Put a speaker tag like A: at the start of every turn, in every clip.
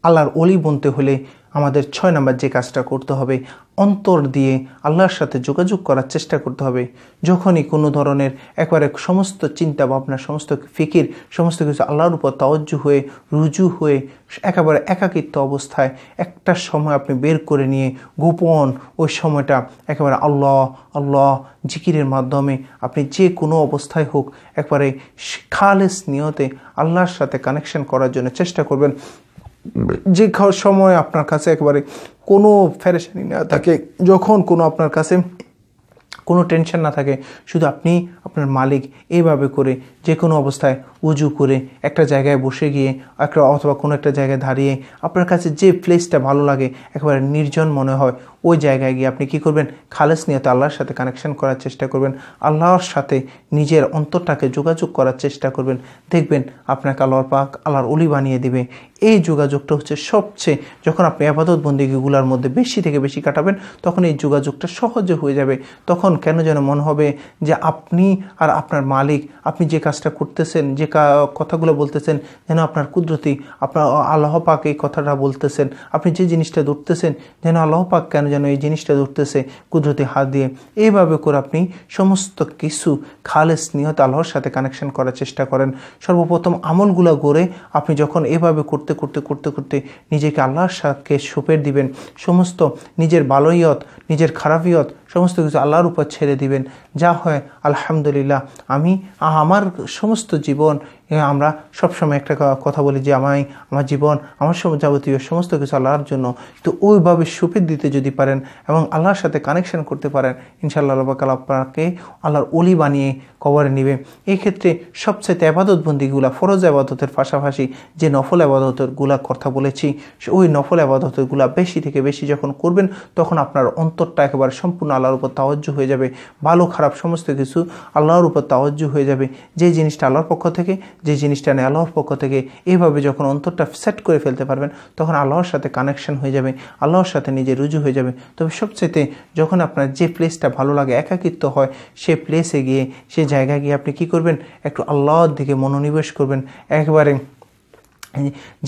A: আল্লাহর ওলি বনতে হলে আমাদের 6 নম্বর যে কাজটা করতে হবে, অন্তর দিয়ে আল্লাহর সাথে যোগাযোগ করার চেষ্টা করতে হবে। যখনই কোনো ধরনের একবারে সমস্ত চিন্তা ভাবনা, সমস্ত ফিকির, সমস্ত কিছু আল্লাহর উপর তাওয়াজ্জু হয়ে, রুজু হয়ে একেবারে একাকিত্ব অবস্থায় একটা সময় আপনি বের করে নিয়ে গোপন ওই সময়টা একেবারে আল্লাহ আল্লাহ জিকিরের মাধ্যমে আপনি যে কোনো অবস্থায় হোক একবারে খালেস নিয়তে আল্লাহর সাথে কানেকশন করার জন্য চেষ্টা করবেন। যে সময় আপনার কাছে একেবারে কোনো পেরেশানি না থাকে, যখন কোনো আপনার কাছে কোনো টেনশন না থাকে, শুধু আপনি আপনার মালিক এইভাবে করে যে কোনো অবস্থায় উজু করে একটা জায়গায় বসে গিয়ে অথবা কোনো একটা জায়গায় দাঁড়িয়ে আপনার কাছে যে প্লেসটা ভালো লাগে একেবারে নির্জন মনে হয় ওই জায়গায় গিয়ে আপনি কি করবেন, খালেস নিয়তে আল্লাহর সাথে কানেকশন করার চেষ্টা করবেন, আল্লাহর সাথে নিজের অন্তরটাকে যোগাযোগ করার চেষ্টা করবেন। দেখবেন আপনাকে আল্লাহর পাক আল্লাহর ওলি বানিয়ে দিবে। এই যোগাযোগটা হচ্ছে সবচেয়ে, যখন আপনি ইবাদত বন্দেগীগুলোর মধ্যে বেশি থেকে বেশি কাটাবেন তখন এই যোগাযোগটা সহজে হয়ে যাবে। তখন কেন যেন মনে হবে যে আপনি আর আপনার মালিক, আপনি যে কাজটা করতেছেন, যে কথাগুলো বলতেছেন যেন আপনার কুদরতি, আপনার আল্লাহ পাক এই কথাটা বলতেছেন, আপনি যে জিনিসটা ধরতেছেন যেন আল্লাহ পাক কেন যেন এই জিনিসটা ধরতেছে কুদরতি হাত দিয়ে। এইভাবে করে আপনি সমস্ত কিছু খালেস নিয়ত আল্লাহর সাথে কানেকশন করার চেষ্টা করেন। সর্বপ্রথম আমলগুলো গড়ে আপনি যখন এভাবে করতে করতে করতে করতে নিজেকে আল্লাহর সাথে সঁপে দিবেন, সমস্ত নিজের ভালোইয়ত, নিজের খারাপিয়ত সমস্ত কিছু আল্লাহর উপর ছেড়ে দিবেন, যা হয় আলহামদুলিল্লাহ আমার সমস্ত জীবন, আমরা সবসময় একটা কথা বলি যে আমার জীবন, আমার যাবতীয় সমস্ত কিছু আল্লাহর জন্য। তো ওইভাবে সুপে দিতে যদি পারেন এবং আল্লাহর সাথে কানেকশন করতে পারেন, ইনশাআল্লাহ আল্লাহ পাক আপনাকে আল্লাহর ওলি বানিয়ে কবরে নেবে। এই ক্ষেত্রে সবচেয়ে ইবাদত বন্দিগুলা, ফরজ ইবাদতের পাশাপাশি যে নফল ইবাদতগুলা কথা বলেছি, ওই নফল ইবাদতগুলা বেশি থেকে বেশি যখন করবেন তখন আপনার অন্তরটা একেবারে সম্পূর্ণ আল্লাহর উপর তাওয়াজ্জু হয়ে যাবে। ভালো খারাপ সমস্ত কিছু আল্লাহর উপর তাওয়াজ্জু হয়ে যাবে। যে জিনিসটা আল্লাহর পক্ষ থেকে, যে জিনিসটা নেই আল্লাহর পক্ষ থেকে, এইভাবে যখন অন্তরটা সেট করে ফেলতে পারবেন তখন আল্লাহর সাথে কানেকশন হয়ে যাবে, আল্লাহর সাথে নিজে রুজু হয়ে যাবে। তবে সবচেয়ে যখন আপনার যে প্লেসটা ভালো লাগে, একাকিত্ব হয়, সে প্লেসে গিয়ে, সে জায়গায় গিয়ে আপনি কি করবেন, একটু আল্লাহর দিকে মনোনিবেশ করবেন। একবারে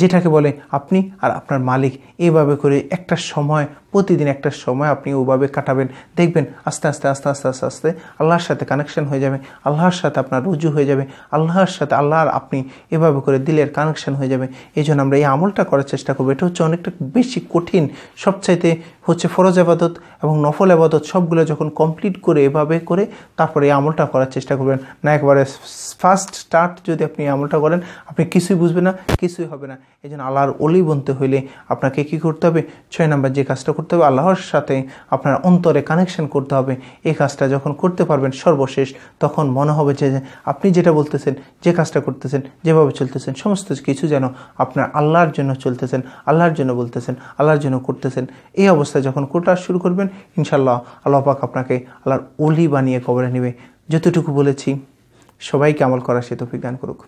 A: যেটাকে বলে আপনি আর আপনার মালিক, এইভাবে করে একটা সময়, প্রতিদিন একটা সময় আপনি ওভাবে কাটাবেন। দেখবেন আস্তে আস্তে আস্তে আস্তে আস্তে আস্তে আল্লাহর সাথে কানেকশন হয়ে যাবে, আল্লাহর সাথে আপনার রুজু হয়ে যাবে, আল্লাহর সাথে আল্লাহর আপনি এভাবে করে দিলের কানেকশন হয়ে যাবে। এই জন্য আমরা এই আমলটা করার চেষ্টা করবো। এটা হচ্ছে অনেকটা বেশি কঠিন, সবচাইতে হচ্ছে ফরজ ইবাদত এবং নফল ইবাদত সবগুলো যখন কমপ্লিট করে এভাবে করে তারপরে এই আমলটা করার চেষ্টা করবেন। না একবারে ফার্স্ট স্টার্ট যদি আপনি এই আমলটা করেন আপনি কিছুই বুঝবেন না, কিছুই হবে না। এই জন্য আল্লাহর ওলি বনতে হইলে আপনাকে কী করতে হবে, 6 নম্বর যে কাজটা করতে হবে, আল্লাহর সাথে আপনার অন্তরে কানেকশন করতে হবে। এই কাজটা যখন করতে পারবেন সর্বশেষ, তখন মনে হবে যে আপনি যেটা বলতেছেন, যে কাজটা করতেছেন, যেভাবে চলতেছেন সমস্ত কিছু যেন আপনার আল্লাহর জন্য চলতেছেন, আল্লাহর জন্য বলতেছেন, আল্লাহর জন্য করতেছেন। এই অবস্থায় যখন কোটা শুরু করবেন ইনশাআল্লাহ আল্লাহ পাক আপনাকে আল্লাহর ওলি বানিয়ে কবরে নেবে। যতটুকু বলেছি সবাইকে আমল করার সে তৌফিক দান করুক।